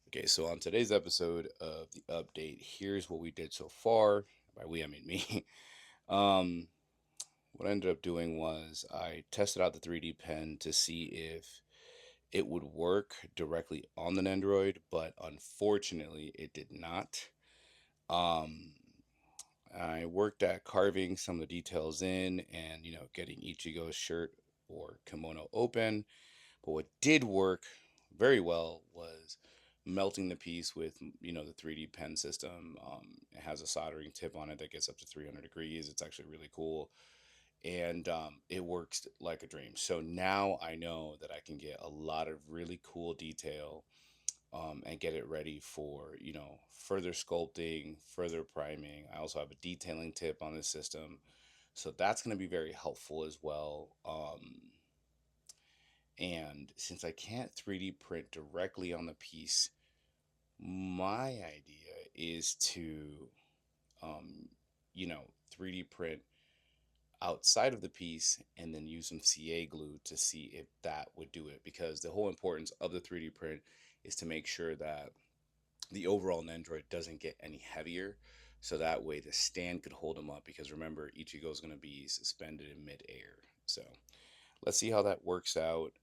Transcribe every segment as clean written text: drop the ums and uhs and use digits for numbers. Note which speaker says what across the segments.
Speaker 1: Okay, so on today's episode of the update, here's what we did so far. By we, I mean me. um, what I ended up doing was I tested out the 3D pen to see if it would work directly on the Nendoroid, but unfortunately, it did not. Um, I worked at carving some of the details in and, getting Ichigo's shirt or kimono open. But what did work very well was melting the piece with, the 3D pen system. It has a soldering tip on it that gets up to 300 degrees. It's actually really cool. And it works like a dream. So now I know that I can get a lot of really cool detail and get it ready for, further sculpting, further priming. I also have a detailing tip on this system. So that's going to be very helpful as well. And since I can't 3D print directly on the piece, my idea is to, um, 3D print outside of the piece and then use some CA glue to see if that would do it. Because the whole importance of the 3D print is to make sure that the overall Nendoroid doesn't get any heavier. So that way the stand could hold him up. Because remember, Ichigo is going to be suspended in midair. So let's see how that works out.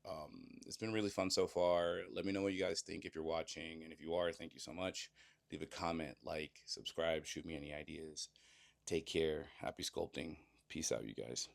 Speaker 1: It's been really fun so far. Let me know what you guys think if you're watching. And if you are, thank you so much. Leave a comment, like, subscribe, shoot me any ideas. Take care. Happy sculpting. Peace out, you guys.